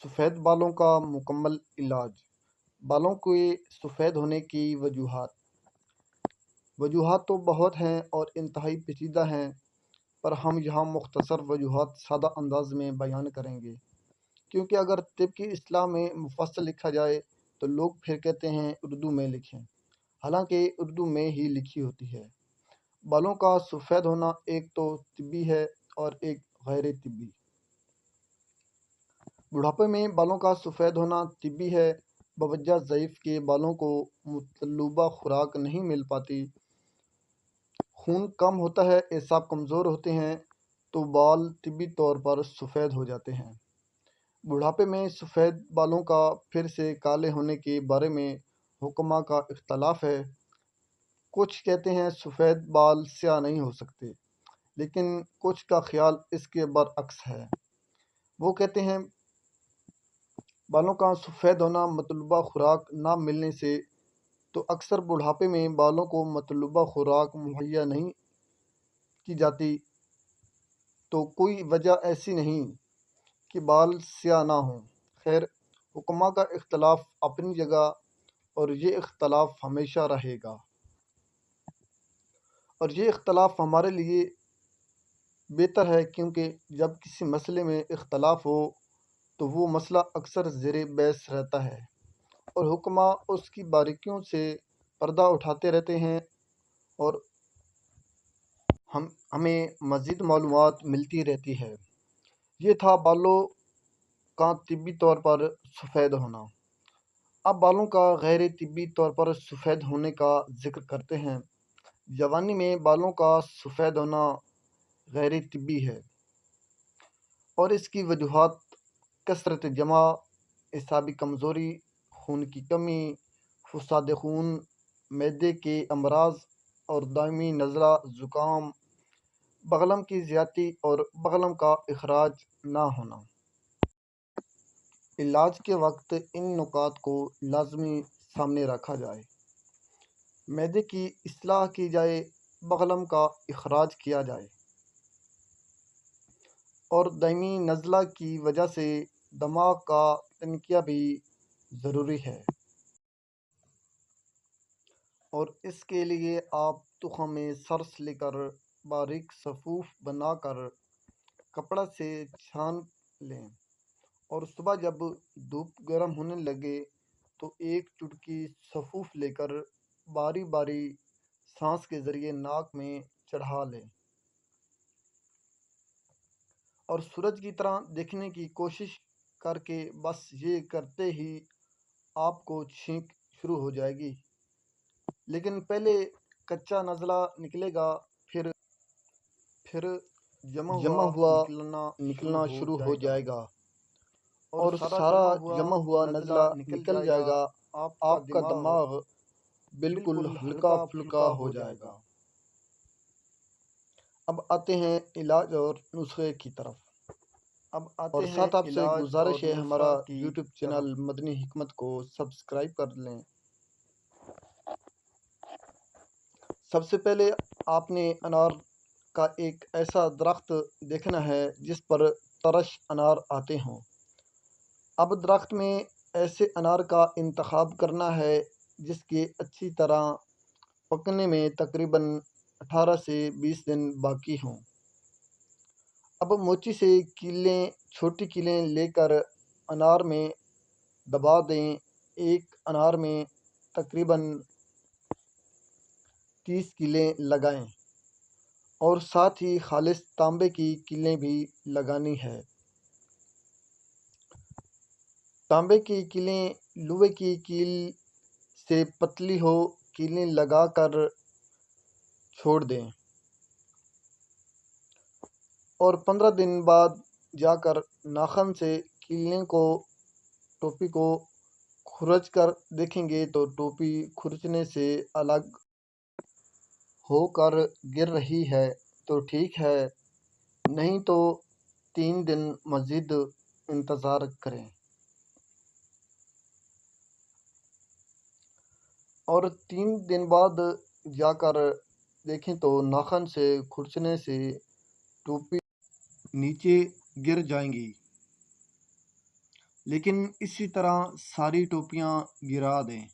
سفید بالوں کا مکمل علاج۔ بالوں کے سفید ہونے کی وجوہات تو بہت ہیں اور انتہائی پیچیدہ ہیں، پر ہم یہاں مختصر وجوہات سادہ انداز میں بیان کریں گے، کیونکہ اگر طب کی اصطلاح میں مفصل لکھا جائے تو لوگ پھر کہتے ہیں اردو میں لکھیں، حالانکہ اردو میں ہی لکھی ہوتی ہے۔ بالوں کا سفید ہونا ایک تو طبی ہے اور ایک غیر طبی۔ بڑھاپے میں بالوں کا سفید ہونا طبی ہے، بوجہ ضعف کے بالوں کو مطلوبہ خوراک نہیں مل پاتی، خون کم ہوتا ہے، اعصاب کمزور ہوتے ہیں تو بال طبی طور پر سفید ہو جاتے ہیں۔ بڑھاپے میں سفید بالوں کا پھر سے کالے ہونے کے بارے میں حکماء کا اختلاف ہے۔ کچھ کہتے ہیں سفید بال سیاہ نہیں ہو سکتے، لیکن کچھ کا خیال اس کے برعکس ہے۔ وہ کہتے ہیں بالوں کا سفید ہونا مطلوبہ خوراک نہ ملنے سے، تو اکثر بڑھاپے میں بالوں کو مطلوبہ خوراک مہیا نہیں کی جاتی تو کوئی وجہ ایسی نہیں کہ بال سیاہ نہ ہوں۔ خیر، حکماء کا اختلاف اپنی جگہ اور یہ اختلاف ہمیشہ رہے گا، اور یہ اختلاف ہمارے لیے بہتر ہے، کیونکہ جب کسی مسئلے میں اختلاف ہو تو وہ مسئلہ اکثر زیر بحث رہتا ہے اور حکماء اس کی باریکیوں سے پردہ اٹھاتے رہتے ہیں اور ہمیں مزید معلومات ملتی رہتی ہے۔ یہ تھا بالوں کا طبی طور پر سفید ہونا۔ اب بالوں کا غیر طبی طور پر سفید ہونے کا ذکر کرتے ہیں۔ جوانی میں بالوں کا سفید ہونا غیر طبی ہے اور اس کی وجوہات کثرت جمع، اعصابی کمزوری، خون کی کمی، فساد خون، معدے کے امراض اور دائمی نزلہ، زکام، بغلم کی زیادتی اور بغلم کا اخراج نہ ہونا۔ علاج کے وقت ان نکات کو لازمی سامنے رکھا جائے۔ معدے کی اصلاح کی جائے، بغلم کا اخراج کیا جائے اور دائمی نزلہ کی وجہ سے دماغ کا تنکیہ بھی ضروری ہے، اور اس کے لیے آپ تخم سرس لے کر باریک صفوف بنا کر کپڑا سے چھان لیں، اور صبح جب دھوپ گرم ہونے لگے تو ایک چٹکی صفوف لے کر باری باری سانس کے ذریعے ناک میں چڑھا لیں اور سورج کی طرح دیکھنے کی کوشش کر کے بس یہ کرتے ہی آپ کو چھینک شروع ہو جائے گی، لیکن پہلے کچا نزلہ نکلے گا، پھر جمع ہوا نکلنا شروع ہو جائے گا اور سارا جمع ہوا نزلہ نکل جائے گا، آپ کا دماغ بالکل ہلکا پھلکا ہو جائے گا۔ اب آتے ہیں علاج اور نسخے کی طرف، اور ساتھ آپ سے گزارش ہے ہمارا یوٹیوب چینل مدنی حکمت کو سبسکرائب کر لیں۔ سب سے پہلے آپ نے انار کا ایک ایسا درخت دیکھنا ہے جس پر ترش انار آتے ہوں۔ اب درخت میں ایسے انار کا انتخاب کرنا ہے جس کے اچھی طرح پکنے میں تقریباً 18 سے 20 دن باقی ہوں۔ اب موچی سے چھوٹی کیلیں لے کر انار میں دبا دیں۔ ایک انار میں تقریباً 30 کیلیں لگائیں اور ساتھ ہی خالص تانبے کی کیلیں بھی لگانی ہے۔ تانبے کی کیلیں لوہے کی کیل سے پتلی ہو، کیلیں لگا کر چھوڑ دیں اور 15 دن بعد جا کر ناخن سے ٹوپی کو کھرچ کر دیکھیں گے تو ٹوپی کھرچنے سے الگ ہو کر گر رہی ہے تو ٹھیک ہے، نہیں تو 3 دن مزید انتظار کریں اور 3 دن بعد جا کر دیکھیں تو ناخن سے کھرچنے سے ٹوپی نیچے گر جائیں گی۔ لیکن اسی طرح ساری ٹوپیاں گرا دیں۔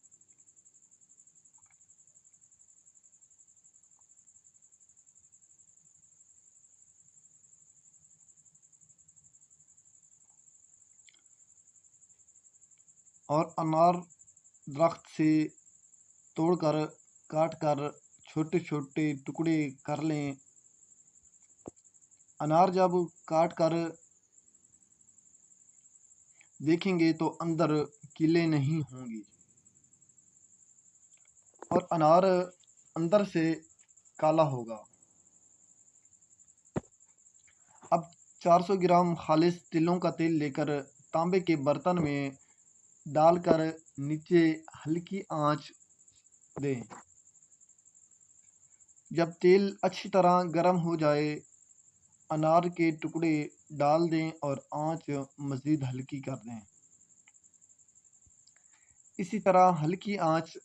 اور انار درخت سے توڑ کر کاٹ کر چھوٹے چھوٹے ٹکڑے کر لیں۔ انار جب کاٹ کر دیکھیں گے تو اندر کیلیں نہیں ہوں گی اور انار اندر سے کالا ہوگا۔ اب 400 گرام خالص تلوں کا تیل لے کر تانبے کے برتن میں ڈال کر نیچے ہلکی آنچ دیں۔ جب تیل اچھی طرح گرم ہو جائے انار کے ٹکڑے ڈال دیں اور آنچ مزید ہلکی کر دیں۔ اسی طرح ہلکی آنچ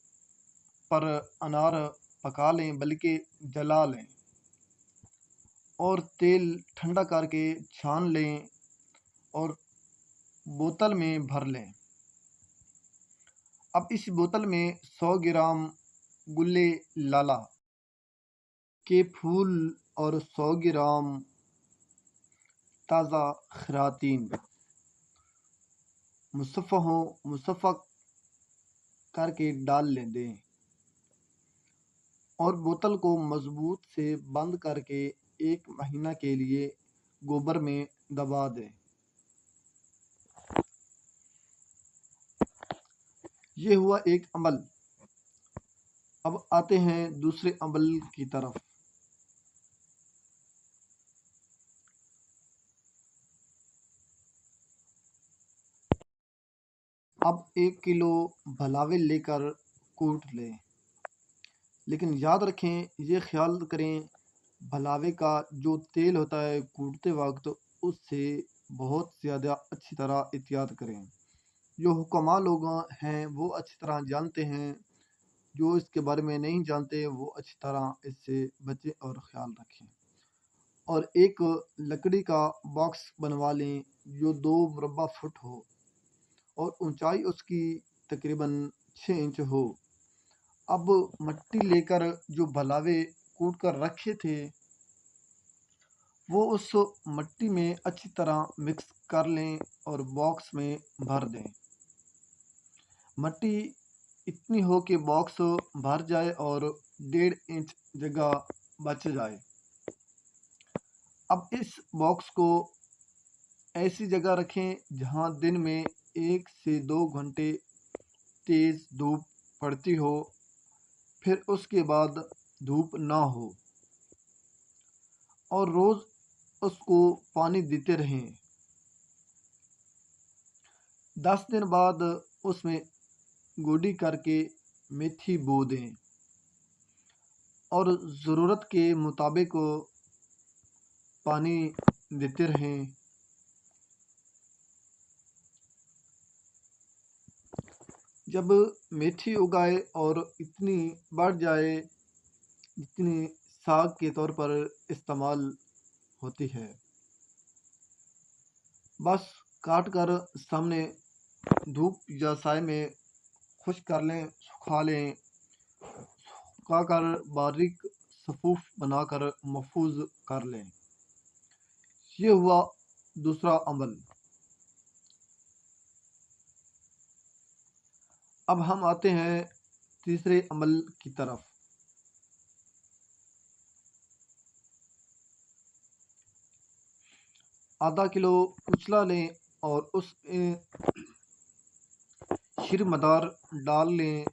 پر انار پکا لیں بلکہ جلا لیں اور تیل ٹھنڈا کر کے چھان لیں اور بوتل میں بھر لیں۔ اب اس بوتل میں 100 گرام گلے لالا کے پھول اور 100 گرام تازہ خراطین مصفہ کر کے ڈال دیں اور بوتل کو مضبوط سے بند کر کے 1 مہینہ کے لیے گوبر میں دبا دیں۔ یہ ہوا ایک عمل۔ اب آتے ہیں دوسرے عمل کی طرف۔ اب 1 کلو بھلاوے لے کر کوٹ لیں، لیکن یاد رکھیں، یہ خیال کریں بھلاوے کا جو تیل ہوتا ہے کوٹتے وقت اس سے بہت زیادہ اچھی طرح احتیاط کریں۔ جو حکماء لوگ ہیں وہ اچھی طرح جانتے ہیں، جو اس کے بارے میں نہیں جانتے وہ اچھی طرح اس سے بچیں اور خیال رکھیں۔ اور ایک لکڑی کا باکس بنوا لیں جو 2 مربع فٹ ہو اور اونچائی اس کی تقریباً 6 انچ ہو۔ اب مٹی لے کر جو بھلاوے کوٹ کر رکھے تھے وہ اس مٹی میں اچھی طرح مکس کر لیں اور باکس میں بھر دیں۔ مٹی اتنی ہو کہ باکس بھر جائے اور 1.5 انچ جگہ بچ جائے۔ اب اس باکس کو ایسی جگہ رکھیں جہاں دن میں 1 سے 2 گھنٹے تیز دھوپ پڑتی ہو، پھر اس کے بعد دھوپ نہ ہو، اور روز اس کو پانی دیتے رہیں۔ 10 دن بعد اس میں گوڈی کر کے میتھی بو دیں اور ضرورت کے مطابق پانی دیتے رہیں۔ جب میتھی اگائے اور اتنی بڑھ جائے جتنی ساگ کے طور پر استعمال ہوتی ہے، بس کاٹ کر سامنے دھوپ یا سائے میں خشک کر لیں، سکھا لیں، سکھا کر باریک صفوف بنا کر محفوظ کر لیں۔ یہ ہوا دوسرا عمل۔ اب ہم آتے ہیں تیسرے عمل کی طرف۔ آدھا کلو کچلا لیں اور اس میں شیر مدار ڈال لیں،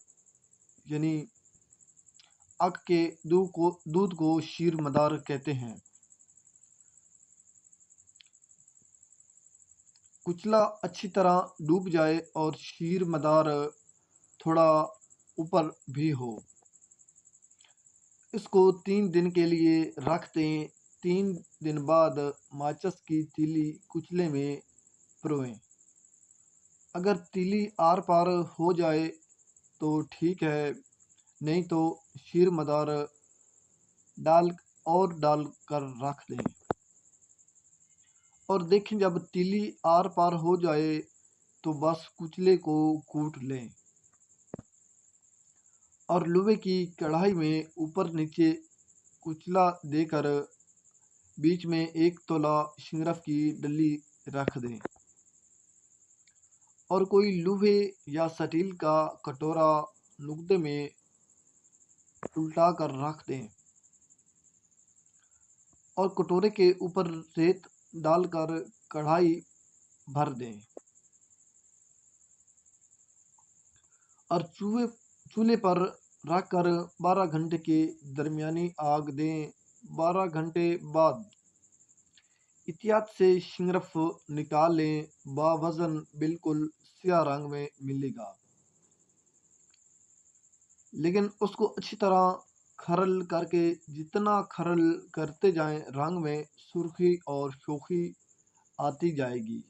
یعنی اک کے دودھ کو شیر مدار کہتے ہیں۔ کچلا اچھی طرح ڈوب جائے اور شیر مدار تھوڑا اوپر بھی ہو، اس کو 3 دن کے لیے رکھ دیں۔ 3 دن بعد ماچس کی تیلی کچلے میں پروئیں۔ اگر تیلی آر پار ہو جائے تو ٹھیک ہے، نہیں تو شیر مدار ڈال کر رکھ دیں اور دیکھیں جب تیلی آر پار ہو جائے تو بس کچلے کو کوٹ لیں اور لوہے کی کڑھائی میں اوپر نیچے کچلا دے کر بیچ میں 1 تولہ شنگرف کی ڈلی رکھ دیں اور کوئی لوہے یا سٹیل کا کٹورا نقطے میں الٹا کر رکھ دیں اور کٹورے کے اوپر ریت ڈال کر کڑھائی بھر دیں اور چولہے پر رکھ کر 12 گھنٹے کی درمیانی آگ دیں۔ 12 گھنٹے بعد احتیاط سے شنگرف نکال لیں، باوزن بالکل سیاہ رنگ میں ملے گا، لیکن اس کو اچھی طرح کھرل کر کے جتنا کھرل کرتے جائیں رنگ میں سرخی اور شوخی آتی جائے گی۔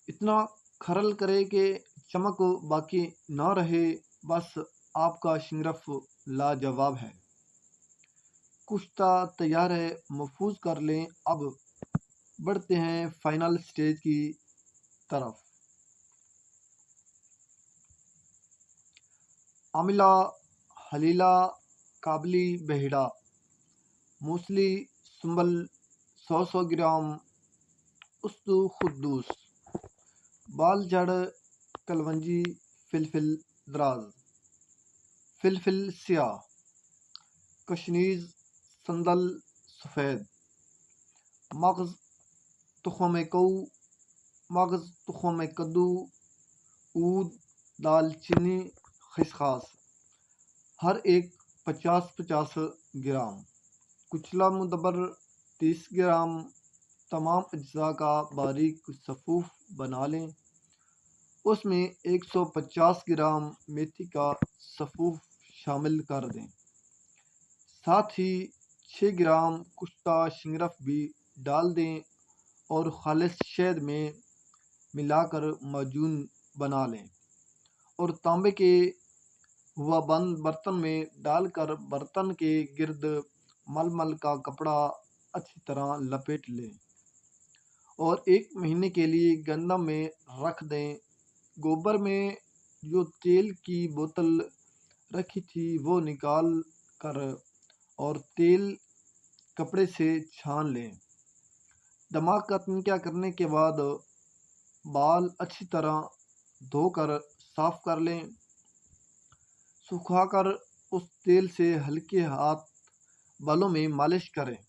اتنا کھرل کرے کہ چمک باقی نہ رہے، بس آپ کا شنگرف لاجواب ہے، کشتہ تیار ہے، محفوظ کر لیں۔ اب بڑھتے ہیں فائنل سٹیج کی طرف۔ عاملہ، حلیلہ، کابلی بہیڑا، موسلی سنبل 100 گرام، است خدوس، بال جڑ، کلونجی، فلفل دراز، فلفل سیاہ، کشنیز، سندل سفید، مغز تخم کو، مغز تخم کدو، عود، دال چینی، خسخاس، ہر ایک 50-50 گرام، کچلا مدبر 30 گرام۔ تمام اجزاء کا باریک صفوف بنا لیں، اس میں 150 گرام میتھی کا صفوف شامل کر دیں، ساتھ ہی 6 گرام کشتہ شنگرف بھی ڈال دیں اور خالص شہد میں ملا کر معجون بنا لیں اور تانبے کے ہوا بند برتن میں ڈال کر برتن کے گرد ململ کا کپڑا اچھی طرح لپیٹ لیں اور 1 مہینے کے لیے گندم میں رکھ دیں۔ گوبر میں جو تیل کی بوتل رکھی تھی وہ نکال کر اور تیل کپڑے سے چھان لیں۔ دماغ کا تنکیہ کرنے کے بعد بال اچھی طرح دھو کر صاف کر لیں، سکھا کر اس تیل سے ہلکے ہاتھ بالوں میں مالش کریں،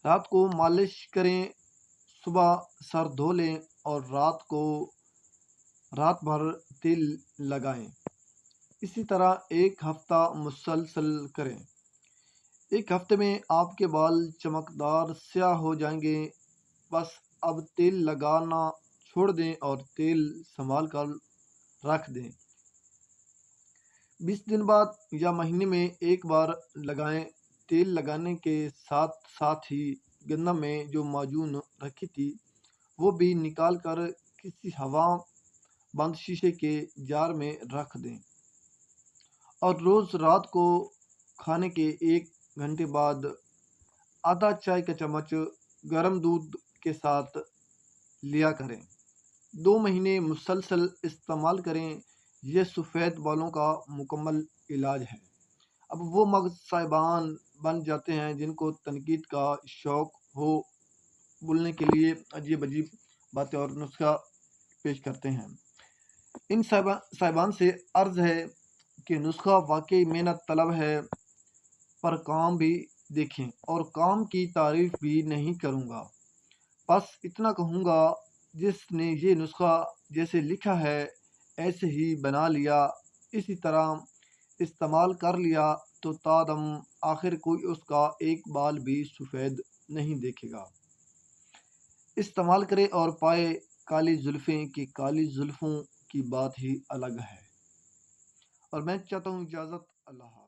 رات کو مالش کریں، صبح سر دھو لیں اور رات بھر تیل لگائیں۔ اسی طرح 1 ہفتہ مسلسل کریں۔ 1 ہفتے میں آپ کے بال چمکدار سیاہ ہو جائیں گے۔ بس اب تیل لگانا چھوڑ دیں اور تیل سنبھال کر رکھ دیں۔ 20 دن بعد یا مہینے میں 1 بار لگائیں۔ تیل لگانے کے ساتھ ہی گندم میں جو معجون رکھی تھی وہ بھی نکال کر کسی ہوا بند شیشے کے جار میں رکھ دیں اور روز رات کو کھانے کے 1 گھنٹے بعد آدھا چائے کا چمچ گرم دودھ کے ساتھ لیا کریں۔ 2 مہینے مسلسل استعمال کریں، یہ سفید بالوں کا مکمل علاج ہے۔ اب وہ مغز صاحبان بن جاتے ہیں جن کو تنقید کا شوق ہو، بولنے کے لیے عجیب باتیں اور نسخہ پیش کرتے ہیں۔ ان صاحبان سے عرض ہے کہ نسخہ واقعی محنت طلب ہے، پر کام بھی دیکھیں اور کام کی تعریف بھی نہیں کروں گا، بس اتنا کہوں گا جس نے یہ نسخہ جیسے لکھا ہے ایسے ہی بنا لیا، اسی طرح استعمال کر لیا تو تا دم آخر کوئی اس کا 1 بال بھی سفید نہیں دیکھے گا۔ استعمال کرے اور پائے کالی زلفیں، کہ کالی زلفوں کی بات ہی الگ ہے۔ اور میں چاہتا ہوں اجازت، اللہ حافظ۔